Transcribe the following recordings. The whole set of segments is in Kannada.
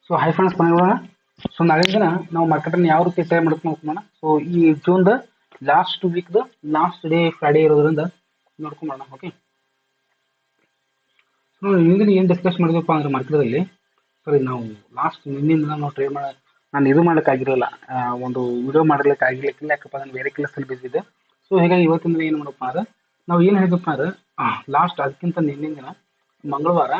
ಸೊ ಹೈ ಫ್ರೆಂಡ್ಸ್ ಮನೆಗಳನ್ನ ಸೊ ನಾಳಿನ ದಿನ ನಾವು ಮಾರ್ಕೆಟನ್ನು ಯಾವ ರೀತಿ ಟ್ರೈ ಮಾಡ್ಕೊಂಡು ನೋಡ್ಕೊಂಬೋಣ. ಸೊ ಈ ಜೂನ್ದ ಲಾಸ್ಟ್ ವೀಕ್ದು ಲಾಸ್ಟ್ ಡೇ ಫ್ರೈಡೇ ಇರೋದ್ರಿಂದ ನೋಡ್ಕೊಂಬೋಣ. ಓಕೆ, ಸೊ ನಿನ್ನೆ ಏನು ಡಿಸ್ಕಸ್ ಮಾಡಿದ್ವಪ್ಪ ಅಂದ್ರೆ ಮಾರ್ಕೆಟಲ್ಲಿ ಸರಿ ನಾವು ಲಾಸ್ಟ್ ನಿನ್ನಿಂದ ನಾವು ಟ್ರೈ ಮಾಡ ನಾನು ಇದು ಮಾಡೋಕ್ಕಾಗಿರಲ್ಲ, ಒಂದು ವಿಡಿಯೋ ಮಾಡಲಿಕ್ಕೆ ಆಗಿರ್ಲಿಕ್ಕಿಲ್ಲ, ಯಾಕಪ್ಪ ನಾನು ಬೇರೆ ಕೆಲಸದಲ್ಲಿ ಬಿದ್ದಿದ್ದೆ. ಸೊ ಹೀಗಾಗಿ ಇವತ್ತಿನ ಏನು ಮಾಡಪ್ಪ ಅಂದ್ರೆ ನಾವು ಏನು ಹೇಳಿದಪ್ಪ ಅಂದ್ರೆ ಲಾಸ್ಟ್ ಅದಕ್ಕಿಂತ ನಿನ್ನಿನ ದಿನ ಮಂಗಳವಾರ.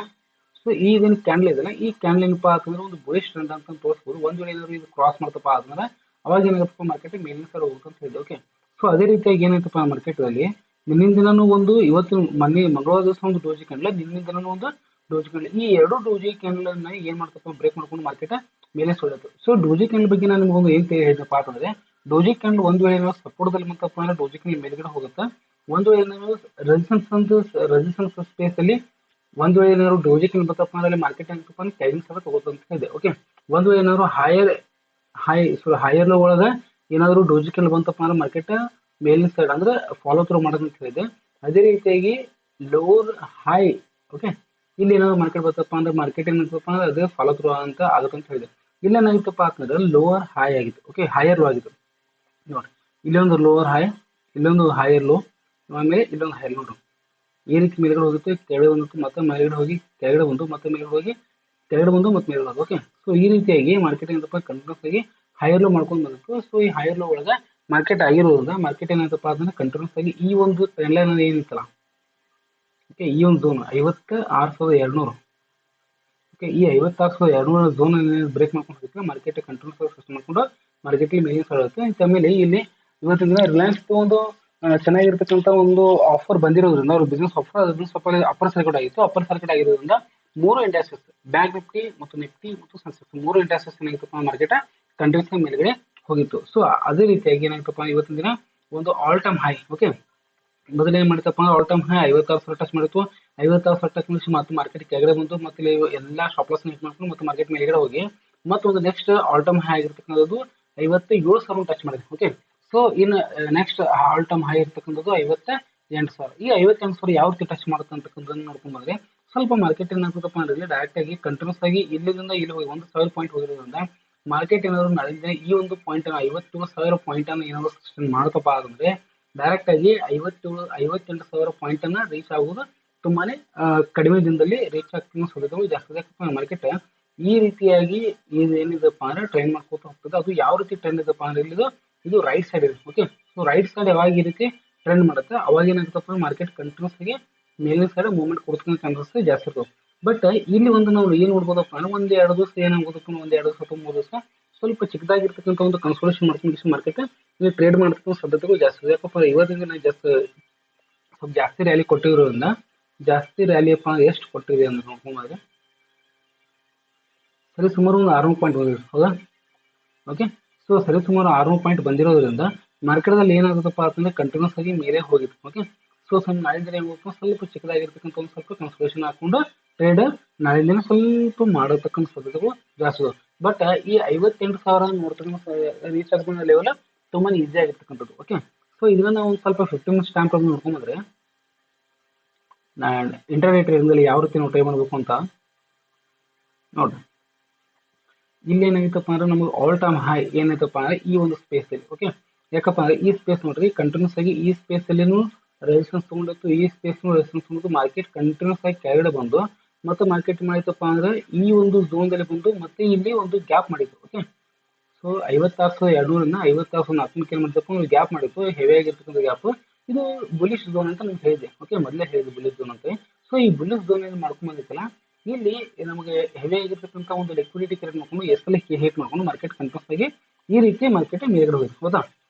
ಸೊ ಈ ದಿನ ಕ್ಯಾಂಡಲ್ ಇದೆಯಲ್ಲ, ಈ ಕ್ಯಾಂಡಲ್ ಏನಪ್ಪ ಅಂತಂದ್ರೆ ಒಂದು ಬುಲಿಶ್ ಟ್ರೆಂಡ್ ಅಂತ ತೋರಿಸ್ಬೋದು. ಒಂದು ವೇಳೆ ಏನಾದ್ರು ಇದು ಕ್ರಾಸ್ ಮಾಡ್ತಪ್ಪ ಅಂದ್ರೆ ಅವಾಗ ಏನಾಗತ್ತಪ್ಪ ಮಾರ್ಕೆಟ್ ಮೇಲಿನ ಸೈಡ್ ಹೋಗುತ್ತೆ ಅಂತ ಹೇಳಿದೆ. ಓಕೆ, ಸೊ ಅದೇ ರೀತಿಯಾಗಿ ಏನಾಯ್ತಪ್ಪ ಮಾರ್ಕೆಟಲ್ಲಿ ನಿನ್ನಿನ ದಿನನೂ ಒಂದು ಇವತ್ತು ಮೊನ್ನೆ ಮಂಗಳವಾರ ದಿವಸ ಒಂದು ಡೋಜಿ ಕ್ಯಾಂಡಲ್, ನಿನ್ನಿನ ದಿನನೂ ಒಂದು ಡೋಜಿ ಕ್ಯಾಂಡಲ್, ಈ ಎರಡು ಡೋಜಿ ಕ್ಯಾಂಡಲ್ ಅನ್ನ ಏನ್ ಮಾಡ್ತಪ್ಪ ಬ್ರೇಕ್ ಮಾಡ್ಕೊಂಡು ಮಾರ್ಕೆಟ್ ಮೇಲೆ ಸುಳಿತು. ಸೊ ಡೋಜಿ ಕ್ಯಾಂಡಲ್ ಬಗ್ಗೆ ನಾನು ನಿಮ್ಗೊಂದು ಏನ್ ಹೇಳಿದಪ್ಪ ಅಂತಂದ್ರೆ ಡೋಜಿ ಕ್ಯಾಂಡಲ್ ಒಂದು ವೇಳೆ ನಾವು ಸಪೋರ್ಟ್ದಲ್ಲಿ ಬಂತಪ್ಪ ಅಂದ್ರೆ ಡೋಜಿ ಕ್ಯಾಂಡಲ್ ಮೇಲ್ಗಡೆ ಹೋಗುತ್ತೆ. ಒಂದು ವೇಳೆ ನಾವು ರೆಸಿಸ್ಟೆನ್ಸ್ ಸ್ಪೇಸ್ ಅಲ್ಲಿ ಒಂದು ವೇಳೆ ಏನಾದ್ರು ಡೋಜಿ ಕ್ಯಾಂಡಲ್ ಬರ್ತಪ್ಪ ಅಂದ್ರೆ ಮಾರ್ಕೆಟ್ ಏನಪ್ಪ ಅಂದ್ರೆ ಕೆಳಗಿನ ಸಲ ತಗೋತಂತ ಇದೆ. ಓಕೆ, ಒಂದು ವೇಳೆ ಏನಾದ್ರು ಹೈಯರ್ ಲೋ ಒಳಗೆ ಏನಾದ್ರು ಡೋಜಿ ಕ್ಯಾಂಡಲ್ ಬಂತಪ್ಪ ಅಂದ್ರೆ ಮಾರ್ಕೆಟ್ ಮೇಲಿನ ಸೈಡ್ ಅಂದ್ರೆ ಫಾಲೋ ಥ್ರೂ ಮಾಡೋದಂತ ಹೇಳಿದೆ. ಅದೇ ರೀತಿಯಾಗಿ ಲೋವರ್ ಹೈ, ಓಕೆ, ಇಲ್ಲಿ ಏನಾದ್ರು ಮಾರ್ಕೆಟ್ ಬರ್ತಪ್ಪ ಅಂದ್ರೆ ಮಾರ್ಕೆಟ್ ಏನಂತಪ್ಪ ಅಂದ್ರೆ ಅದೇ ಫಾಲೋ ಥ್ರೂ ಅಂತ ಆಗತ್ತಂತ ಹೇಳಿದೆ. ಇಲ್ಲೇನಾಗಿತ್ತಪ್ಪ ಅಂತಂದ್ರೆ ಲೋವರ್ ಹೈ ಆಗಿತ್ತು. ಓಕೆ, ಹೈಯರ್ ಲೋ ಆಗಿತ್ತು ನೋಡಿ, ಇಲ್ಲೊಂದು ಲೋವರ್ ಹೈ, ಇಲ್ಲೊಂದು ಹೈಯರ್ ಲೋ, ಆಮೇಲೆ ಇಲ್ಲೊಂದು ಹೈಯರ್ ಲೋ. ಈ ರೀತಿ ಮೇಲ್ಗಡೆ ಹೋಗುತ್ತೆ, ಕೆಳಗಡೆ ಬಂದು ಮತ್ತೆ ಮೇಲ್ಗಡೆ ಹೋಗಿ ಕೆಳಗಡೆ ಬಂದು ಮತ್ತೆ ಮೇಲ್ಗಡೆ ಹೋಗಿ ಕೆಳಗಡೆ ಬಂದು ಮತ್ತೆ ಮೇಲ್ಗಡೆ ಹೋಗಿ. ಓಕೆ, ಸೊ ಈ ರೀತಿಯಾಗಿ ಮಾರ್ಕೆಟ್ ಏನಪ್ಪ ಕಂಟಿನ್ಯೂಸ್ ಆಗಿ ಹೈಯರ್ ಲೋ ಮಾಡ್ಕೊಂಡು ಬಂದಿತ್ತು. ಸೊ ಈ ಹೈಯರ್ ಲೋ ಒಳಗೆ ಮಾರ್ಕೆಟ್ ಆಗಿರೋದ್ರಿಂದ ಮಾರ್ಕೆಟ್ ಏನಾಯ್ತಪ್ಪ ಅಂದ್ರೆ ಕಂಟಿನ್ಯೂಸ್ ಆಗಿ ಈ ಒಂದು ಟ್ರೆಂಡ್ ಲೈನ್ ಏನಿತ್ತಲ್ಲ, ಓಕೆ, ಈ ಒಂದು ಝೋನ್ 56,200, ಓಕೆ, ಈ 56,200 ಝೋನ್ ಬ್ರೇಕ್ ಮಾಡ್ಕೊಂಡು ಹೋಗುತ್ತೆ ಮಾರ್ಕೆಟ್ ಕಂಟಿನ್ಯೂಸ್ ಆಗಿ ಸೃಷ್ಟಿ ಮಾಡ್ಕೊಂಡು ಮಾರ್ಕೆಟ್ ಮೇಲಿನ ಸಾಗುತ್ತೆ. ಆಮೇಲೆ ಇಲ್ಲಿ ಇವತ್ತಿನ ದಿನ ರಿಲಯನ್ಸ್ ಒಂದು ಚೆನ್ನಾಗಿರ್ತಕ್ಕಂಥ ಒಂದು ಆಫರ್ ಬಂದಿರೋದ್ರಿಂದ ಅವ್ರ ಬಿಸ್ನೆಸ್ ಆಫರ್ ಅಪ್ಪರ್ ಸರ್ಕ್ಯೂಟ್ ಆಗಿತ್ತು. ಅಪ್ಪರ್ ಸರ್ಕ್ಯೂಟ್ ಆಗಿರೋದ್ರಿಂದ ಮೂರು ಇಂಡಸ್ಟ್ರೀಸ್ ಬ್ಯಾಂಕ್ ನಿಫ್ಟಿ ಮತ್ತು ನಿಫ್ಟಿ ಮತ್ತು ಸೆನ್ಸೆಕ್ಸ್ ಮೂರು ಇಂಡಸ್ಟ್ರೀಸ್ ಏನಾಗಿತ್ತಪ್ಪ ಮಾರ್ಕೆಟ್ ಕಂಟಿನ್ಯೂಸ್ ಮೇಲ್ಗಡೆ ಹೋಗಿತ್ತು. ಸೊ ಅದೇ ರೀತಿಯಾಗಿ ಏನಾಗಿತ್ತಪ್ಪ ಇವತ್ತಿನ ದಿನ ಒಂದು ಆಲ್ ಟೈಮ್ ಹೈ. ಓಕೆ, ಮೊದಲು ಏನ್ ಮಾಡಿತಪ್ಪ ಅಂದ್ರೆ ಆಲ್ ಟೈಮ್ ಹೈ 56,000 ಟಚ್ ಮಾಡಿತ್ತು. 56,000 ಟಚ್ ಮಾಡಿ ಮತ್ತೆ ಮಾರ್ಕೆಟ್ ಕೆಳಗಡೆ ಬಂತು. ಮತ್ತೆ ಎಲ್ಲ ಸ್ಟಾಪ್ ಲಾಸ್ ಮಿಸ್ ಮಾಡ್ಕೊಂಡು ಮತ್ತೆ ಮಾರ್ಕೆಟ್ ಮೇಲ್ಗಡೆ ಹೋಗಿ ಮತ್ತೊಂದು ನೆಕ್ಸ್ಟ್ ಆಲ್ ಟೈಮ್ ಹೈ ಆಗಿರ್ತಕ್ಕಂಥದ್ದು 57,000 ಟಚ್ ಮಾಡಿದೆ. ಓಕೆ, ಸೊ ಇನ್ನು ನೆಕ್ಸ್ಟ್ ಆಲ್ ಟೈಮ್ ಹೈ ಇರ್ತಕ್ಕಂಥದ್ದು 58,000. ಈ 58,000 ಯಾವ ರೀತಿ ಟಚ್ ಮಾಡುತ್ತೆ ಅಂತಕ್ಕಂಥದ್ದನ್ನು ನೋಡ್ಕೊಂಡ್ ಬಂದ್ರೆ ಸ್ವಲ್ಪ ಮಾರ್ಕೆಟ್ ಏನಾಗ್ತದಪ್ಪ ಅಂದ್ರೆ ಡೈರೆಕ್ಟ್ ಆಗಿ ಕಂಟಿನ್ಯೂಸ್ ಆಗಿ ಇಲ್ಲಿಂದ ಇಲ್ಲಿ ಹೋಗಿ 1,000 ಪಾಯಿಂಟ್ ಹೋಗಿರೋದ್ರಿಂದ ಮಾರ್ಕೆಟ್ ಏನಾದ್ರು ನಾಳೆ ಈ ಒಂದು ಪಾಯಿಂಟ್ 57,000 ಪಾಯಿಂಟ್ ಅನ್ನು ಏನಾದ್ರು ಸಸ್ಟೈನ್ ಮಾಡ್ತಪ್ಪ ಅಂದ್ರೆ ಡೈರೆಕ್ಟ್ ಆಗಿ 58,000 ಪಾಯಿಂಟ್ ಅನ್ನ ರೀಚ್ ಆಗುವುದು ತುಂಬಾನೇ ಕಡಿಮೆ ದಿನದಲ್ಲಿ ರೀಚ್ ಆಗ್ತಿರೋ ಸಾಧ್ಯತೆಗಳು ಜಾಸ್ತಿ. ಮಾರ್ಕೆಟ್ ಈ ರೀತಿಯಾಗಿ ಏನಿದೆಪ್ಪ ಅಂದ್ರೆ ಟ್ರೆಂಡ್ ಮಾಡ್ಕೋತ ಹೋಗ್ತದೆ. ಅದು ಯಾವ ರೀತಿ ಟ್ರೆಂಡ್ ಇದೆಪ್ಪ ಅಂದ್ರೆ ಇದು ರೈಟ್ ಸೈಡ್ ಇದೆ. ಓಕೆ, ಸೊ ರೈಟ್ ಸೈಡ್ ಯಾವಾಗ ಈ ರೀತಿ ಟ್ರೆಂಡ್ ಮಾಡುತ್ತೆ ಅವಾಗ ಏನಾಗುತ್ತಪ್ಪ ಮಾರ್ಕೆಟ್ ಕಂಟಿನ್ಯೂಸ್ ಆಗಿ ಮೇಲಿನ ಸೈಡ್ ಮೂವ್ಮೆಂಟ್ ಕೊಡ್ತಕ್ಕಂಥ ಚಾನ್ಸಸ್ ಜಾಸ್ತಿ ಇರ್ತವೆ. ಬಟ್ ಇಲ್ಲಿ ಒಂದು ನಾವು ಏನ್ ನೋಡ್ಬೋದಪ್ಪ ಅಂದ್ರೆ ಒಂದೆರಡು ದಿವಸ ಏನಾಗ್ಬೋದಪ್ಪ, ಒಂದೆರಡು ದಿವಸ ಅಥವಾ 3 ದಿವಸ ಸ್ವಲ್ಪ ಚಿಕ್ಕದಾಗಿರ್ತಕ್ಕಂಥ ಒಂದು ಕನ್ಸೋಲೇಷನ್ ಮಾಡ್ಕೊಂಡು ಮಾರ್ಕೆಟ್ ಇಲ್ಲಿ ಟ್ರೇಡ್ ಮಾಡ್ತಕ್ಕಂಥ ಸಾಧ್ಯತೆಗಳು ಜಾಸ್ತಿ ಇದೆ. ಯಾಕಪ್ಪ ಇವತ್ತಿನ ಸ್ವಲ್ಪ ಜಾಸ್ತಿ ರ್ಯಾಲಿ ಕೊಟ್ಟಿರೋದ್ರಿಂದ ಜಾಸ್ತಿ ರ್ಯಾಲಿ ಅಪ್ಪ ಎಷ್ಟು ಕೊಟ್ಟಿದೆ ಅಂದ್ರೆ ನೋಡ್ಕೊಂಡ್ರೆ ಸರಿ ಸುಮಾರು ಒಂದು 600 ಪಾಯಿಂಟ್ ಹೋಗಿದೆ. ಹೌದಾ? ಓಕೆ, ಸೊ ಸರಿ ಸುಮಾರು 600 ಪಾಯಿಂಟ್ ಬಂದಿರೋದ್ರಿಂದ ಮಾರ್ಕೆಟ್ದಲ್ಲಿ ಏನಾಗುತ್ತಪ್ಪ ಅಂತಂದ್ರೆ ಕಂಟಿನ್ಯೂಸ್ ಆಗಿ ಮೇಲೆ ಹೋಗಿತ್ತು. ಓಕೆ, ಸೊ ನಾಳೆ ದಿನ ಏನಾಗುತ್ತೆ ಸ್ವಲ್ಪ ಚಿಕ್ಕದಾಗಿರ್ತಕ್ಕಂಥ ಒಂದು ಸ್ವಲ್ಪ ಕನ್ಸೋಲೇಷನ್ ಹಾಕೊಂಡು ಟ್ರೇಡ್ ನಾಳೆ ದಿನ ಸ್ವಲ್ಪ ಮಾಡತಕ್ಕಂಥ ಸಾಧ್ಯತೆಗಳು ಜಾಸ್ತಿ ಇದೆ. ಬಟ್ ಈ 58,000 ನೋಡ್ತಕ್ಕಂಥ ರೀಚ್ ಆಗ್ಕೊಂಡ ಲೆವೆಲ್ ತುಂಬಾ ಈಸಿ ಆಗಿರ್ತಕ್ಕಂಥದ್ದು. ಓಕೆ, ಸೊ ಇದನ್ನ ನಾವು ಒಂದು ಸ್ವಲ್ಪ 15 ಮಿನಿಟ್ಸ್ ಟೈಮ್ ಪ್ರಕಾರ ನೋಡ್ಕೊಂಡ್ರೆ ಇಂಟರ್ನೆಟ್ ಟ್ರೇಡಿಂಗ್ ಯಾವ ರೀತಿ ನಾವು ಟ್ರೈ ಮಾಡಬೇಕು ಅಂತ ನೋಡ್ರಿ. ಇಲ್ಲಿ ಏನಾಗಿತ್ತಪ್ಪ ಅಂದ್ರೆ ನಮಗೆ ಆಲ್ ಟೈಮ್ ಹೈ ಏನಾಯ್ತಪ್ಪ ಅಂದ್ರೆ ಈ ಒಂದು ಸ್ಪೇಸ್ ಅಲ್ಲಿ. ಓಕೆ, ಯಾಕಪ್ಪ ಅಂದ್ರೆ ಈ ಸ್ಪೇಸ್ ನೋಡ್ರಿ ಕಂಟಿನ್ಯೂಸ್ ಆಗಿ ಈ ಸ್ಪೇಸ್ ಅಲ್ಲಿನೂ ರೆಸಿಸ್ಟೆನ್ಸ್ ತಗೊಂಡಿತ್ತು, ಈ ಸ್ಪೇಸ್ ರೆಸಿಸ್ಟೆನ್ಸ್ ತಗೊಂಡು ಮಾರ್ಕೆಟ್ ಕಂಟಿನ್ಯೂಸ್ ಆಗಿ ಕೆಳಗಡೆ ಬಂದು ಮತ್ತೆ ಮಾರ್ಕೆಟ್ ಮಾಡಿತಪ್ಪ ಅಂದ್ರೆ ಈ ಒಂದು ಝೋನ್ ದಲ್ಲಿ ಬಂದು ಮತ್ತೆ ಇಲ್ಲಿ ಒಂದು ಗ್ಯಾಪ್ ಮಾಡಿತ್ತು. ಓಕೆ, ಸೊ 56,200 56,400 ಏನ್ ಮಾಡಿದಪ್ಪ ಒಂದು ಗ್ಯಾಪ್ ಮಾಡಿತ್ತು, ಹೆವಿ ಆಗಿರ್ತಕ್ಕಂಥ ಗ್ಯಾಪ್. ಇದು ಬುಲಿಶ್ ಝೋನ್ ಅಂತ ನಾನು ಹೇಳಿದೆ. ಓಕೆ, ಮೊದಲೇ ಹೇಳಿದೆ ಬುಲಿಶ್ ಝೋನ್ ಅಂತ. ಸೊ ಈ ಬುಲಿಶ್ ಝೋನ್ ಏನು ಮಾಡ್ಕೊಂಡ್ ಬಂದಿತ್ತಲ್ಲ, ಇಲ್ಲಿ ನಮಗೆ ಹೆವಿ ಆಗಿರ್ತಕ್ಕಂಥ ಒಂದು ಲಿಕ್ವಿಡಿಟಿ ಕ್ರಿಯೇಟ್ ಮಾಡ್ಕೊಂಡು ಎಷ್ಟಲ್ಲಿ ಹೇಟ್ ಮಾಡ್ಕೊಂಡು ಮಾರ್ಕೆಟ್ ಕಂಟಿನ್ಯೂಸ್ ಆಗಿ ಈ ರೀತಿ ಮಾರ್ಕೆಟ್ ಮೇಲ್ಗಡೆ ಹೋಯ್ತು. ಹೌದಾ?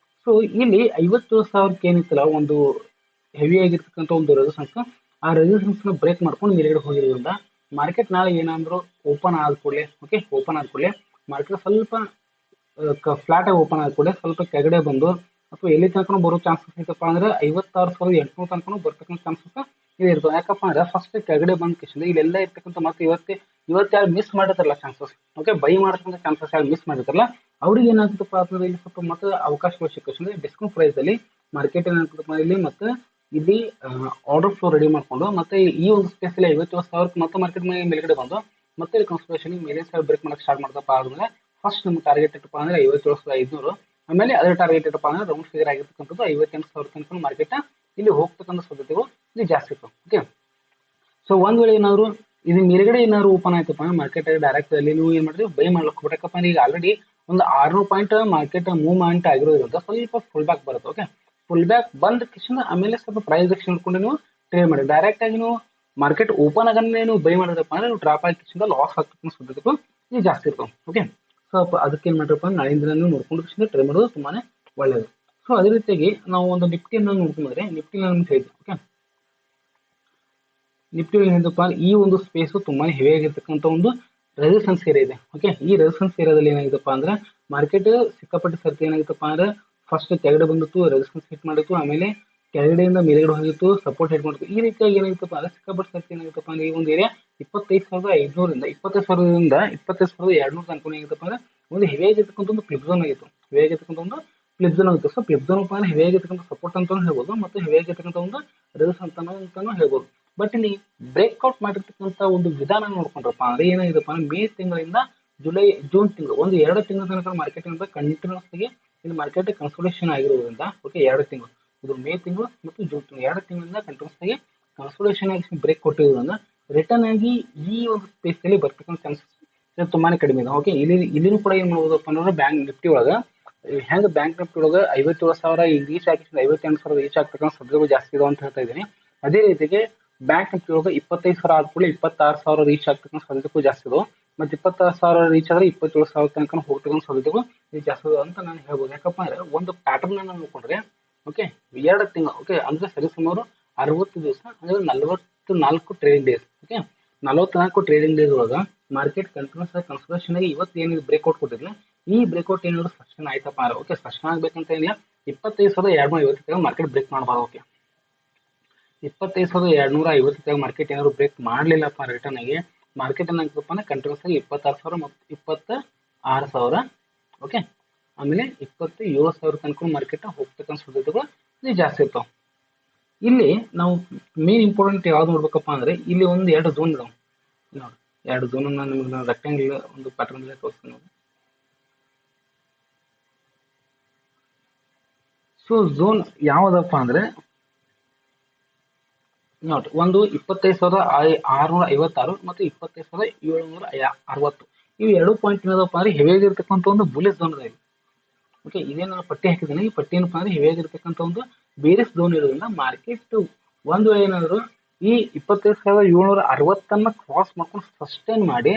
ಸೊ ಇಲ್ಲಿ 57,000 ಏನಿತ್ತಲ್ಲ ಒಂದು ಹೆವಿ ಆಗಿರ್ತಕ್ಕಂಥ ಒಂದು ರೆಸಿಸ್ಟೆನ್ಸ್, ಆ ರೆಸಿಸ್ಟೆನ್ಸ್ ನ ಬ್ರೇಕ್ ಮಾಡ್ಕೊಂಡು ಮೇಲ್ಗಡೆ ಹೋಗಿರೋದ್ರಿಂದ ಮಾರ್ಕೆಟ್ ನಾಳೆ ಏನಂದ್ರು ಓಪನ್ ಆದ ಕೂಡಲೇ, ಓಕೆ, ಓಪನ್ ಆದ ಕೂಡಲೇ ಮಾರ್ಕೆಟ್ ಸ್ವಲ್ಪ ಫ್ಲಾಟ್ ಆಗಿ ಓಪನ್ ಆದ ಕೂಡಲೇ ಸ್ವಲ್ಪ ಕೆಳಗಡೆ ಬಂದು ಅಥವಾ ಎಲ್ಲಿ ತನಕ ಬರೋ ಚಾನ್ಸಸ್ ಐತಪ್ಪ ಅಂದ್ರೆ 56,800 ತನಕ ಬರ್ತಕ್ಕಂಥ ಚಾನ್ಸಸ್ ಇದೆ ಇರ್ತವೆ. ಯಾಕಪ್ಪ ಅಂದ್ರೆ ಫಸ್ಟ್ ಕೆಳಗಡೆ ಬಂದ ಕಿಶನ್ ಇಲ್ಲೆಲ್ಲ ಇರ್ತಕ್ಕಂಥ ಮತ್ತೆ ಇವತ್ತು ಯಾರು ಮಿಸ್ ಮಾಡಿರ್ತಾರಲ್ಲ ಚಾನ್ಸಸ್, ಓಕೆ, ಬೈ ಮಾಡ್ತಕ್ಕಂಥ ಚಾನ್ಸಸ್ ಯಾರು ಮಿಸ್ ಮಾಡಿರ್ತಾರಲ್ಲ ಅವ್ರಿಗೆ ಏನಾಗ್ತದಪ್ಪ ಅಂತಂದ್ರೆ ಇಲ್ಲಿ ಸ್ವಲ್ಪ ಮತ್ತೆ ಅವಕಾಶಗಳು ಸಿಕ್ಕಂದ್ರೆ ಡಿಸ್ಕೌಂಟ್ ಪ್ರೈಸ್ ಅಲ್ಲಿ ಮಾರ್ಕೆಟ್ ಏನಾಗ್ತದಪ್ಪ ಇಲ್ಲಿ ಮತ್ತೆ ಇಲ್ಲಿ ಆರ್ಡರ್ ಫ್ಲೋ ರೆಡಿ ಮಾಡ್ಕೊಂಡು ಮತ್ತೆ ಈ ಒಂದು ಸ್ಪೇಸ್ ಅಲ್ಲಿ 57,000 ಮತ್ತೆ ಮಾರ್ಕೆಟ್ ಮೇಲ್ಗಡೆ ಬಂದು ಮತ್ತೆ ಇಲ್ಲಿ ಕನ್ಸಲ್ಟೇಷನ್ ಮೇಲಿನ ಸೈಡ್ ಬ್ರೇಕ್ ಮಾಡಕ್ಕೆ ಸ್ಟಾರ್ಟ್ ಮಾಡ್ತಪ್ಪ ಅಂದ್ರೆ ಫಸ್ಟ್ ನಮ್ಮ ಟಾರ್ಗೆಟ್ ಇಟ್ಟಪ್ಪ ಅಂದ್ರೆ 57,500. ಆಮೇಲೆ ಅದರ ಟಾರ್ಗೆಟ್ ಇಟ್ಟಪ್ಪ ಅಂದ್ರೆ ರೌಂಡ್ ಫಿಗರ್ ಆಗಿರ್ತಕ್ಕಂಥದ್ದು 58,000 ತನಕ ಮಾರ್ಕೆಟ್ ಇಲ್ಲಿ ಹೋಗ್ತಕ್ಕಂಥ ಸಾಧ್ಯತೆಗಳು ಇಲ್ಲಿ ಜಾಸ್ತಿ ಇರ್ತವೆ. ಓಕೆ, ಸೊ ಒಂದ್ ವೇಳೆ ಏನಾದ್ರು ಇದು ಮೇಲ್ಗಡೆ ಏನಾದ್ರು ಓಪನ್ ಆಯ್ತಪ್ಪ ಮಾರ್ಕೆಟ್ ಡೈರೆಕ್ಟ್ ಅಲ್ಲಿ ನೀವು ಏನ್ ಮಾಡಿದ್ರಿ ಬೈ ಮಾಡ್ಲಿಕ್ಕೆ ಹೋಗ್ಬೇಕಪ್ಪ ಅಂದ್ರೆ ಈಗ ಆಲ್ರೆಡಿ ಒಂದು 600 ಪಾಯಿಂಟ್ ಮಾರ್ಕೆಟ್ ಮೂವ್ಮೆಂಟ್ ಆಗಿರೋದ್ರಿಂದ ಸ್ವಲ್ಪ ಫುಲ್ ಬ್ಯಾಕ್ ಬರುತ್ತೆ. ಓಕೆ, ಫುಲ್ ಬ್ಯಾಕ್ ಬಂದ ಕಿಶನ್ ಆಮೇಲೆ ಸ್ವಲ್ಪ ಪ್ರೈಸ್ ಆಕ್ಷನ್ ನೋಡ್ಕೊಂಡು ನೀವು ಟ್ರೇಡ್ ಮಾಡಿ. ಡೈರೆಕ್ಟ್ ಆಗಿ ನೀವು ಮಾರ್ಕೆಟ್ ಓಪನ್ ಆಗಂದ್ರೆ ನೀವು ಬೈ ಮಾಡಿದ್ರಪ್ಪ ಅಂದ್ರೆ ನೀವು ಡ್ರಾಪ್ ಆಗಿಂದ ಲಾಸ್ ಆಗ್ತಕ್ಕಂಥ ಸಾಧ್ಯತೆಗಳು ಇಲ್ಲಿ ಜಾಸ್ತಿ ಇರ್ತವೆ. ಓಕೆ, ಸೊ ಅದಕ್ಕೆ ಏನ್ ಮಾಡ್ರಪ್ಪ ನಾಳಿನ ದಿನ ನೀವು ನೋಡ್ಕೊಂಡು ಟ್ರೇಡ್ ಮಾಡೋದು ತುಂಬಾನೇ ಒಳ್ಳೆಯದು. ಸೊ ಅದೇ ರೀತಿಯಾಗಿ ನಾವು ಒಂದು ನಿಫ್ಟಿಯನ್ನು ನೋಡ್ಕೊಂಡ್ರೆ ನಿಫ್ಟಿ ನಾನು ಹೇಳಿದ್ದೆ. ಓಕೆ, ನಿಫ್ಟಿ ಏನಪ್ಪ ಈ ಒಂದು ಸ್ಪೇಸ್ ತುಂಬಾನೇ ಹೆವಿ ಆಗಿರ್ತಕ್ಕಂಥ ಒಂದು ರೆಸಿಸ್ಟೆನ್ಸ್ ಏರಿಯಾ ಇದೆ. ಓಕೆ, ಈ ರೆಸಿಸ್ಟೆನ್ಸ್ ಏರಿಯಾದಲ್ಲಿ ಏನಾಗಿತ್ತಪ್ಪ ಅಂದ್ರೆ ಮಾರ್ಕೆಟ್ ಸಿಕ್ಕಾಪಟ್ಟೆ ಸರ್ತಿ ಏನಾಗಿತ್ತಪ್ಪ ಅಂದ್ರೆ ಫಸ್ಟ್ ಕೆಳಗಡೆ ಬಂದಿತ್ತು, ರೆಸಿಸ್ಟೆನ್ಸ್ ಹಿಟ್ ಮಾಡಿತ್ತು, ಆಮೇಲೆ ಕೆಳಗಡೆಯಿಂದ ಮೇಲ್ಗಡೆ ಹೋಗಿತ್ತು, ಸಪೋರ್ಟ್ ಹಿಟ್ ಮಾಡಿತ್ತು. ಈ ರೀತಿಯಾಗಿ ಏನಾಗಿತ್ತಪ್ಪ ಅಂದ್ರೆ ಸಿಕ್ಕಾಪಟ್ಟೆ ಸರ್ತಿ ಏನಾಗಿತ್ತಪ್ಪ ಅಂದ್ರೆ ಈ ಒಂದು ಏರಿಯಾ 25,500ರಿಂದ 25,200 ತನಕ ಏನಾಗಿತ್ತಪ್ಪ ಅಂದ್ರೆ ಒಂದು ಹೆವಿ ಆಗಿರ್ತಕ್ಕಂಥ ಒಂದು ಫ್ಲಿಪ್ ಝೋನ್ ಆಗಿತ್ತು. ಹೆವಿ ಆಗಿರ್ತಕ್ಕಂಥ ಒಂದು ಫ್ಲಿಪ್ ಝೋನ್ ಆಗಿತ್ತು. ಸೊ ಫ್ಲಿಪ್ ಝೋನ್ ಅಂದ್ರೆ ಹೆವಿ ಆಗಿರ್ತಕ್ಕಂಥ ಸಪೋರ್ಟ್ ಅಂತಾನು ಹೇಳ್ಬೋದು ಮತ್ತು ಹೆವಿ ಆಗಿರ್ತಕ್ಕಂಥ ಒಂದು ರೆಸಿಸ್ಟೆನ್ಸ್ ಅಂತಾನು ಹೇಳ್ಬೋದು. ಬಟ್ ಇಲ್ಲಿ ಬ್ರೇಕ್ಔಟ್ ಮಾಡಿರ್ತಕ್ಕಂಥ ಒಂದು ವಿಧಾನ ನೋಡ್ಕೊಂಡ್ರಪ್ಪ ಅಂದ್ರೆ ಏನಾಗಿದೆಪ್ಪ ಅಂದ್ರೆ ಮೇ ತಿಂಗಳಿಂದ ಜೂನ್ ತಿಂಗಳು ಒಂದು 2 ತಿಂಗಳ ತನಕ ಮಾರ್ಕೆಟ್ ಕಂಟಿನ್ಯೂಸ್ ಆಗಿ ಇಲ್ಲಿ ಮಾರ್ಕೆಟ್ ಕನ್ಸೋಲೇಷನ್ ಆಗಿರೋದ್ರಿಂದ ಓಕೆ 2 ತಿಂಗಳು ಇದು ಮೇ ತಿಂಗಳು ಮತ್ತು ಜೂನ್ ತಿಂಗಳು 2 ತಿಂಗಳಿಂದ ಕಂಟಿನ್ಯೂಸ್ ಆಗಿ ಕನ್ಸೋಲೇಷನ್ ಆಗಿ ಬ್ರೇಕ್ ಕೊಟ್ಟಿರೋದ್ರಿಂದ ರಿಟರ್ನ್ ಆಗಿ ಈ ಒಂದು ಸ್ಪೇಸ್ ಅಲ್ಲಿ ಬರ್ತಕ್ಕಂಥ ಚಾನ್ಸಸ್ ತುಂಬಾನೇ ಕಡಿಮೆ ಇದೆ. ಓಕೆ, ಇಲ್ಲಿನೂ ಕೂಡ ಏನ್ ಮಾಡ್ಬೋದಪ್ಪ ಅಂದ್ರೆ ಬ್ಯಾಂಕ್ ನಿಫ್ಟಿ ಒಳಗ ಹೆಂಗ್ ಬ್ಯಾಂಕ್ ನಿಫ್ಟಿ ಒಳಗ 57,000 ಈಗ ರೀಚ್ ಆಗಿ 58,000 ರೀಚ್ ಆಗ್ತಕ್ಕಂಥ ಸಾಧ್ಯತೆಗಳು ಜಾಸ್ತಿ ಇದಾವೆ ಅಂತ ಹೇಳ್ತಾ ಇದ್ದೀನಿ. ಅದೇ ರೀತಿಗೆ ಬ್ಯಾಂಕ್ ನಿಫ್ಟಿ ಒಳಗ 25,000 ಆದ್ಮೇಲೆ 26,000 ರೀಚ್ ಆಗ್ತಕ್ಕಂಥ ಸಾಧ್ಯತೆಗಳು ಜಾಸ್ತಿ ಇದಾವೆ. ಮತ್ತೆ 26,000 ರೀಚ್ ಆದ್ರೆ 27,000 ತನಕ ಹೋಗ್ತಕ್ಕಂಥ ಸಾಧ್ಯತೆಗಳು ಇದು ಜಾಸ್ತಿ ಇದಾವೆ ಅಂತ ನಾನು ಹೇಳ್ಬೋದು. ಯಾಕಪ್ಪ ಅಂದ್ರೆ ಒಂದು ಪ್ಯಾಟರ್ನ್ ಅನ್ನು ನೋಡ್ಕೊಂಡ್ರೆ ಓಕೆ 2 ತಿಂಗಳು ಓಕೆ ಅಂದ್ರೆ ಸರಿಸುಮಾರು 60 ದಿವಸ ಅಂದ್ರೆ 44 trading days. Okay, 44 trading days ಒಳಗ ಮಾರ್ಕೆಟ್ ಕಂಟಿನ್ಯೂಸ್ ಆಗಿ ಕನ್ಸಲ್ಟೇಷನ್ ಆಗಿ ಇವತ್ತು ಏನಿದೆ ಬ್ರೇಕ್ಔಟ್ ಕೊಟ್ಟಿದ್ವಿ ಈ ಬ್ರೇಕ್ಔಟ್ ಏನಾದ್ರು ಸಕ್ಷನ್ ಆಯ್ತಪ್ಪ ಅಂದ್ರೆ ಓಕೆ ಸಕ್ಷನ್ ಆಗ್ಬೇಕಂತ ಏನಿಲ್ಲ 25,250 ಮಾರ್ಕೆಟ್ ಬ್ರೇಕ್ ಮಾಡಬಾರ್ದು. ಓಕೆ, 25,250 ಮಾರ್ಕೆಟ್ ಏನಾದ್ರು ಬ್ರೇಕ್ ಮಾಡ್ಲಿಲ್ಲಪ್ಪ ರಿಟರ್ನ್ ಆಗಿ ಮಾರ್ಕೆಟ್ ಏನಾಗ್ತಪ್ಪ ಅಂದ್ರೆ ಕಂಟಿನ್ಯೂಸ್ ಆಗಿ 26,000 ಮತ್ತು 26,000 ಓಕೆ ಆಮೇಲೆ 27,000 ತನಕ ಮಾರ್ಕೆಟ್ ಹೋಗ್ತಕ್ಕಂಥ ಸಾಧ್ಯತೆಗಳು ಇಲ್ಲಿ ಜಾಸ್ತಿ ಇರ್ತಾವ. ಇಲ್ಲಿ ನಾವು ಮೇನ್ ಇಂಪಾರ್ಟೆಂಟ್ ಯಾವ್ದು ನೋಡ್ಬೇಕಪ್ಪ ಅಂದ್ರೆ ಇಲ್ಲಿ ಒಂದು 2 ಝೋನ್ ಇದಾವೆ ನೋಡಿ. 2 ಝೋನ್ ನಿಮ್ಗೆ ರೆಕ್ಟಾಂಗಲ್ ಒಂದು ಪ್ಯಾಟರ್ನ್ ತೋರಿಸ್ತೀನಿ ನೋಡಿ. ಸೊ ಝೋನ್ ಯಾವ್ದಪ್ಪ ಅಂದ್ರೆ ನೋಡಿ ಒಂದು 25,656 ಮತ್ತು 25,760 ಇವು 2 ಪಾಯಿಂಟ್ ಏನದಪ್ಪ ಅಂದ್ರೆ ಹೆವಿ ಆಗಿರ್ತಕ್ಕಂಥ ಒಂದು ಬುಲಿಶ್ ಝೋನ್ ಇದೆ. ಓಕೆ, ಇದೇನು ನಾನು ಪಟ್ಟಿ ಹಾಕಿದ್ದೀನಿ ಈ ಪಟ್ಟಿ ಏನಪ್ಪ ಅಂದ್ರೆ ಹೆವಿ ಆಗಿರ್ತಕ್ಕಂಥ ಒಂದು ಬೇರಿಸ್ ಝೋನ್ ಇರೋದ್ರಿಂದ ಮಾರ್ಕೆಟ್ ಒಂದು ವೇಳೆ ಏನಾದ್ರು ಈ 25,760 ಕ್ರಾಸ್ ಮಾಡ್ಕೊಂಡು ಸಸ್ಟೈನ್ ಮಾಡಿ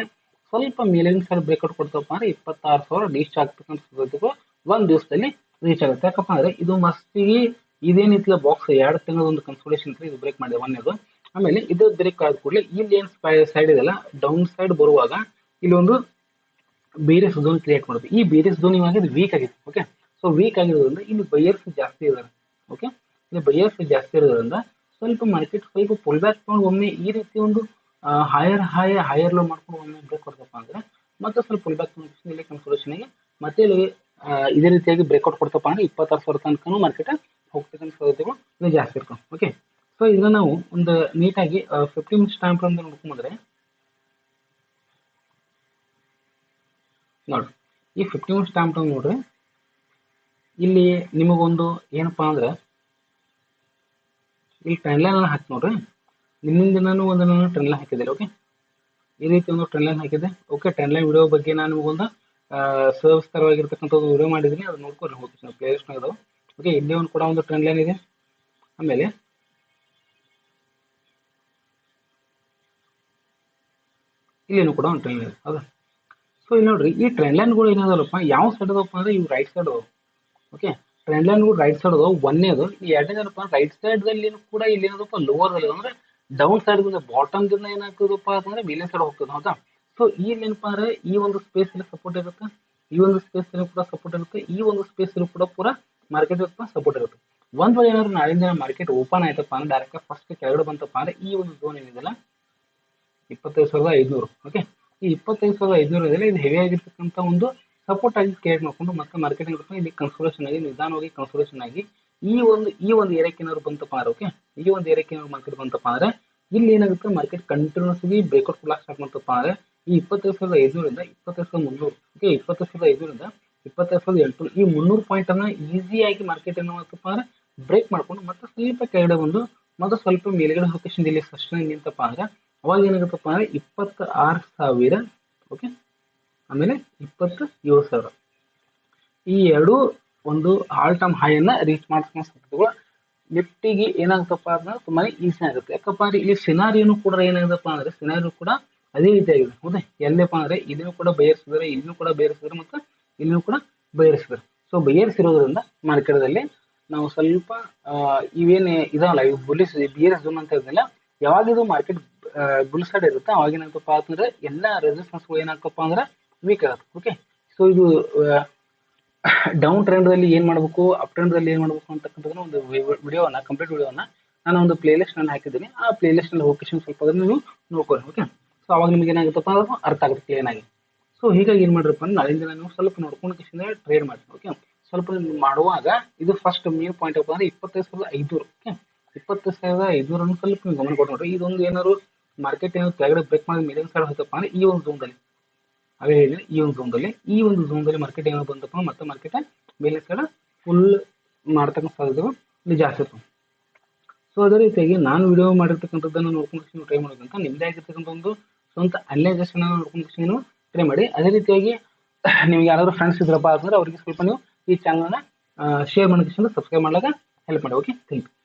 ಸ್ವಲ್ಪ ಮೇಲಿನ ಸೈಡ್ ಬ್ರೇಕ್ಔಟ್ ಕೊಡ್ತಪ್ಪ ಅಂದ್ರೆ 26,000 ರೀಚ್ ಆಗ್ತಕ್ಕಂಥ ಸಾಧ್ಯತೆಗಳು ಒಂದ್ ದಿವಸದಲ್ಲಿ ರೀಚ್ ಆಗುತ್ತೆ. ಯಾಕಪ್ಪ ಅಂದ್ರೆ ಇದು ಮಸ್ತಿಗೆ ಇದೇನಿತ್ತಲ್ಲ ಬಾಕ್ಸ್ 2 ತಿಂಗಳ ಒಂದು ಕನ್ಸೋಲೇಷನ್ ಇದು ಬ್ರೇಕ್ ಮಾಡಿದೆ ಒಂದೇದು. ಆಮೇಲೆ ಇದು ಬ್ರೇಕ್ ಆದ ಕೂಡಲೇ ಇಲ್ಲಿ ಏನ್ ಸೈಡ್ ಇದೆಲ್ಲ ಡೌನ್ ಸೈಡ್ ಬರುವಾಗ ಇಲ್ಲಿ ಒಂದು ಬೇರಿಯಸ್ ಝೋನ್ ಕ್ರಿಯೇಟ್ ಮಾಡುತ್ತೆ. ಈ ಬೇರಿಯಸ್ ಝೋನ್ ಇವಾಗ ಇದು ವೀಕ್ ಆಗಿದೆ. ಓಕೆ, ಸೊ ವೀಕ್ ಆಗಿರೋದ್ರಿಂದ ಇಲ್ಲಿ ಬೈಯರ್ಸ್ ಜಾಸ್ತಿ ಇದ್ದಾರೆ. ಓಕೆ, ಇಲ್ಲಿ ಬೈಯರ್ಸ್ ಜಾಸ್ತಿ ಇರೋದ್ರಿಂದ ಸ್ವಲ್ಪ ಮಾರ್ಕೆಟ್ ಸ್ವಲ್ಪ ಪುಲ್ ಬ್ಯಾಕ್ ಮಾಡಿ ಒಮ್ಮೆ ಈ ರೀತಿ ಒಂದು ಹೈಯರ್ ಲೋ ಮಾಡ್ಕೊಂಡು ಒಮ್ಮೆ ಬ್ರೇಕ್ ಕೊಡ್ತಪ್ಪ ಅಂದ್ರೆ ಮತ್ತೆ ಸ್ವಲ್ಪ ಪುಲ್ ಬ್ಯಾಕ್ ಇಲ್ಲಿ ಕನ್ಸೋಲೇಷನ್ ಆಗಿ ಮತ್ತೆ ಇಲ್ಲಿ ಇದೇ ರೀತಿಯಾಗಿ ಬ್ರೇಕ್ಔಟ್ ಕೊಡ್ತಪ್ಪ ಅಂದ್ರೆ 26,000 ತನಕ ಮಾರ್ಕೆಟ್ ಹೋಗ್ತಕ್ಕಂಥ ಸಾಧ್ಯತೆಗಳು ಇದು ಜಾಸ್ತಿ ಇರ್ತವೆ. ಓಕೆ, ಸೊ ಇದನ್ನ ನಾವು ಒಂದು ನೀಟಾಗಿ 15 ಮಿನಿಟ್ಸ್ ಟೈಮ್ ಫ್ರೇಮ್ ನೋಡ್ಕೊಂಡ್ರೆ ನೋಡ್ರಿ ಈ 15 ಮಿನಿಟ್ಸ್ ಟೈಮ್ ಫ್ರೇಮ್ ನೋಡ್ರಿ ಇಲ್ಲಿ ನಿಮಗೊಂದು ಏನಪ್ಪಾ ಅಂದ್ರೆ ಈ ಟ್ರೆಂಡ್ ಲೈನ್ ಹಾಕಿ ನೋಡ್ರಿ. ನಿನ್ನಿಂದ ನಾನು ಒಂದು ಟ್ರೆಂಡ್ ಲೈನ್ ಹಾಕಿದ್ದೆ. ಓಕೆ, ಈ ರೀತಿ ಒಂದು ಟ್ರೆಂಡ್ ಲೈನ್ ಹಾಕಿದೆ. ಓಕೆ, ಟ್ರೆಂಡ್ ಲೈನ್ ವಿಡಿಯೋ ಬಗ್ಗೆ ನಾನು ನಿಮಗೊಂದು ಸುವ್ಯವಸ್ಥಿತವಾಗಿರ್ತಕ್ಕಂಥ ವಿಡಿಯೋ ಮಾಡಿದ್ದೀನಿ, ಅದು ನೋಡ್ಕೊಂಡು ಹೋಗ್ತೀನಿ ಪ್ಲೇ ಲಿಸ್ಟ್ ನಾಗ. ಓಕೆ, ಇಲ್ಲಿ ಒಂದು ಕೂಡ ಒಂದು ಟ್ರೆಂಡ್ ಲೈನ್ ಇದೆ. ಆಮೇಲೆ ಇಲ್ಲೇನು ಕೂಡ ಒಂದು ಟ್ರೆಂಡ್ ಲೈನ್ ಇದೆ. ಹೌದಾ, ಸೊ ಇಲ್ಲಿ ನೋಡ್ರಿ ಈ ಟ್ರೆಂಡ್ ಲೈನ್ಗಳು ಏನಾದಲ್ಲಪ್ಪ ಯಾವ ಸೈಡ್ ಅದಪ್ಪ ಅಂದ್ರೆ ಇವು ರೈಟ್ ಸೈಡ್. ಓಕೆ, ಟ್ರೆಂಡ್ ಲೈನ್ಗಳು ರೈಟ್ ಸೈಡ್ ಅದಾವ ಒಂದೇದು. ಈ ಎರಡನೇದಪ್ಪ ರೈಟ್ ಸೈಡ್ ದಲ್ಲಿ ಕೂಡ ಇಲ್ಲಿ ಏನದಪ್ಪ ಲೋವರ್ ಅಲ್ಲಿ ಅಂದ್ರೆ ಡೌನ್ ಸೈಡ್ ಬಾಟಮ್ ದಿಂದ ಏನಾಗ್ತದಪ್ಪ ಅಂತಂದ್ರೆ ಮೇಲಿನ ಸೈಡ್ ಹೋಗ್ತದೆ. ಹೌದಾ, ಸೊ ಇಲ್ಲಿ ಏನಪ್ಪಾ ಅಂದ್ರೆ ಈ ಒಂದು ಸ್ಪೇಸ್ ಅಲ್ಲಿ ಸಪೋರ್ಟ್ ಇರುತ್ತೆ, ಈ ಒಂದು ಸ್ಪೇಸ್ ಅಲ್ಲಿ ಕೂಡ ಸಪೋರ್ಟ್ ಇರುತ್ತೆ, ಈ ಒಂದು ಸ್ಪೇಸ್ ಅಲ್ಲಿ ಕೂಡ ಪೂರಾ ಮಾರ್ಕೆಟ್ ಸಪೋರ್ಟ್ ಇರುತ್ತೆ. ಒಂದ್ ವೇಳೆ ಏನಾದ್ರು ನಾಳಿಂದ ಮಾರ್ಕೆಟ್ ಓಪನ್ ಆಯ್ತಪ್ಪ ಅಂದ್ರೆ ಡೈರೆಕ್ಟ್ ಫಸ್ಟ್ ಕೆಳಗಡೆ ಬಂತಪ್ಪ ಅಂದ್ರೆ ಈ ಒಂದು ಝೋನ್ ಏನಿದೆಲ್ಲ 25,500. ಓಕೆ, ಈ 25,500 ಇದೆ ಇದು ಹೆವಿ ಆಗಿರ್ತಕ್ಕಂಥ ಒಂದು ಸಪೋರ್ಟ್ ಆಗಿ ಕ್ರಿಯೇಟ್ ಮಾಡ್ಕೊಂಡು ಮತ್ತೆ ಮಾರ್ಕೆಟ್ ಇಲ್ಲಿ ಕನ್ಸೋಲೇಷನ್ ಆಗಿ ನಿಧಾನವಾಗಿ ಕನ್ಸೋಲೇಷನ್ ಆಗಿ ಈ ಒಂದು ಏರಿಯಾಕ್ಕೆ ಏನಾದ್ರು ಬಂತಪ್ಪ ಅಂದ್ರೆ ಓಕೆ ಈ ಒಂದು ಏರಿಯಾಕ್ಕೆ ಏನಾದ್ರು ಮಾರ್ಕೆಟ್ ಬಂತಪ್ಪ ಅಂದ್ರೆ ಇಲ್ಲಿ ಏನಾಗುತ್ತೆ ಮಾರ್ಕೆಟ್ ಕಂಟಿನ್ಯೂಸ್ ಆಗಿ ಬ್ರೇಕ್ಔಟ್ ಕೊಡಕ್ಕೆ ಸ್ಟಾರ್ಟ್ ಮಾಡ್ತಪ್ಪ ಅಂದ್ರೆ ಈ 25,500 ಇಂದ 25,300, ಓಕೆ, 25,500 25,800 ಈ 300 ಪಾಯಿಂಟ್ ಅನ್ನ ಈಸಿಯಾಗಿ ಮಾರ್ಕೆಟ್ ಏನು ಮಾಡ್ತಪ್ಪ ಅಂದ್ರೆ ಬ್ರೇಕ್ ಮಾಡ್ಕೊಂಡು ಮತ್ತೆ ಸ್ವಲ್ಪ ಕೆಳಗಡೆ ಬಂದು ಮತ್ತೆ ಸ್ವಲ್ಪ ಮೇಲ್ಗಡೆ ಲೊಕೇಶನ್ ಇಲ್ಲಿ ಸಸ್ಟೈನ್ ನಿಂತಪ್ಪ ಅಂದ್ರೆ ಅವಾಗ ಏನಾಗುತ್ತಪ್ಪ ಅಂದ್ರೆ 26,000, ಓಕೆ, ಆಮೇಲೆ 27,000 ಈ ಎರಡು ಒಂದು ಆಲ್ ಟೈಮ್ ಹೈ ಅನ್ನ ರೀಚ್ ಮಾಡ್ಕೊಂಡು ಸಾಧ್ಯತೆಗಳು ನಿಫ್ಟಿಗೆ ಏನಾಗುತ್ತಪ್ಪ ಅಂದ್ರೆ ತುಂಬಾನೇ ಈಸಿ ಆಗುತ್ತೆ. ಯಾಕಪ್ಪ ಅಂದ್ರೆ ಇಲ್ಲಿ ಸಿನಾರಿಯನ್ನು ಕೂಡ ಏನಾಗುತ್ತಪ್ಪ ಅಂದ್ರೆ ಸಿನಾರಿಯೋ ಕೂಡ ಅದೇ ರೀತಿಯಾಗಿದೆ, ಹೌದಾ? ಎಲ್ಲಪ್ಪ ಅಂದ್ರೆ ಇದನ್ನು ಕೂಡ ಬಯಸಿದ್ರೆ ಇಲ್ಲೂ ಕೂಡ ಬಯಸಿದ್ರೆ ಮತ್ತೆ ಇಲ್ಲೂ ಕೂಡ ಬಯಸಿದ್ರೆ, ಸೊ ಬಯಸಿರೋದ್ರಿಂದ ಮಾರ್ಕೆಟ್ದಲ್ಲಿ ನಾವು ಸ್ವಲ್ಪ ಇವೇನ್ ಇದಾವಲ್ಲ ಇವು ಬುಲಿಸ್ ಬಿಯರ್ ಝೋನ್ ಅಂತ ಇರೋದಿಲ್ಲ, ಯಾವಾಗ ಇದು ಮಾರ್ಕೆಟ್ ಬುಲ್ ಸೈಡ್ ಇರುತ್ತೆ ಅವಾಗ ಏನಾಗಪ್ಪ ಅಂತಂದ್ರೆ ಎಲ್ಲ ರೆಸಿಸ್ಟೆನ್ಸ್ ಏನಾಗಪ್ಪ ಅಂದ್ರೆ ವೀಕ್ ಆಗುತ್ತೆ, ಓಕೆ. ಸೊ ಇದು ಡೌನ್ ಟ್ರೆಂಡ್ ಅಲ್ಲಿ ಏನ್ ಮಾಡಬೇಕು, ಅಪ್ ಟ್ರೆಂಡ್ ಅಲ್ಲಿ ಏನ್ ಮಾಡಬೇಕು ಅಂತಕ್ಕಂಥದ್ದನ್ನ ಒಂದು ವಿಡಿಯೋವನ್ನ ಕಂಪ್ಲೀಟ್ ವಿಡಿಯೋವನ್ನ ನಾನು ಒಂದು ಪ್ಲೇ ಲಿಸ್ಟ್ ನಾನು ಹಾಕಿದ್ದೀನಿ. ಆ ಪ್ಲೇ ಲಿಸ್ಟ್ ನಲ್ಲಿ ಲೊಕೇಶನ್ ಸ್ವಲ್ಪ ಅದನ್ನ ನೀವು ನೋಡ್ಕೊಳ್ಳಿ, ಓಕೆ. ಸೊ ಅವಾಗ ನಿಮ್ಗೆ ಏನಾಗುತ್ತಪ್ಪ ಅದು ಅರ್ಥ ಆಗುತ್ತೆ ಕ್ಲಿಯರ್ ಆಗಿ. ಸೊ ಹೀಗಾಗಿ ಏನ್ ಮಾಡಿರಪ್ಪ ಅಂದ್ರೆ ನಾಳಿಂದ ನೀವು ಸ್ವಲ್ಪ ನೋಡ್ಕೊಂಡು ಟ್ರೇಡ್ ಮಾಡಿ, ಓಕೆ. ಸ್ವಲ್ಪ ಮಾಡುವಾಗ ಇದು ಫಸ್ಟ್ ಮೇನ್ ಪಾಯಿಂಟ್ ಅಪ್ಪ ಅಂದ್ರೆ 25,500, ಓಕೆ. 25,500 ಸ್ವಲ್ಪ ನೀವು ಗಮನ ಕೊಟ್ಟು ನೋಡ್ರಿ. ಇದೊಂದು ಏನಾದ್ರು ಮಾರ್ಕೆಟ್ ಏನಾದ್ರು ಕೆಳಗಡೆ ಬ್ರೇಕ್ ಮಾಡಿ ಮೀಡಿಯಂ ಸೈಡ್ ಹೋಯ್ತಪ್ಪ ಅಂದ್ರೆ ಈ ಒಂದು ಝೋನ್ದಲ್ಲಿ ಅವೇ ಹೇಳಿದ್ರೆ ಈ ಒಂದು ಝೋನ್ದಲ್ಲಿ ಮಾರ್ಕೆಟ್ ಏನೋ ಬಂತಪ್ಪ ಮತ್ತೆ ಮಾರ್ಕೆಟ್ ಮೇಲೆ ಸೈಡ್ ಫುಲ್ ಮಾಡ್ತಕ್ಕಂಥ ಸಾಧ್ಯತೆಗಳು ಇಲ್ಲಿ ಜಾಸ್ತಿ ಇರ್ತವೆ. ಸೊ ಅದೇ ರೀತಿಯಾಗಿ ನಾನು ವಿಡಿಯೋ ಮಾಡಿರ್ತಕ್ಕಂಥದ್ದನ್ನು ನೋಡ್ಕೊಂಡು ನೀವು ಟ್ರೈ ಮಾಡೋದಂತ ನಿಮ್ಮದೇ ಆಗಿರ್ತಕ್ಕಂಥ ಒಂದು ಸ್ವಂತ ಅನಲೈಸೇಷನ್ ನೋಡ್ಕೊಂಡು ನೀವು ಟ್ರೈ ಮಾಡಿ. ಅದೇ ರೀತಿಯಾಗಿ ನಿಮ್ಗೆ ಯಾರಾದರೂ ಫ್ರೆಂಡ್ಸ್ ಇದ್ರಪ್ಪ ಅಂದ್ರೆ ಅವ್ರಿಗೆ ಸ್ವಲ್ಪ ನೀವು ಈ ಚಾನಲ್ನ ಶೇರ್ ಮಾಡೋದಕ್ಕೆ ಸಬ್ಸ್ಕ್ರೈಬ್ ಮಾಡಲಾಗ ಹೆಲ್ಪ್ ಮಾಡಿ, ಓಕೆ. Thank you.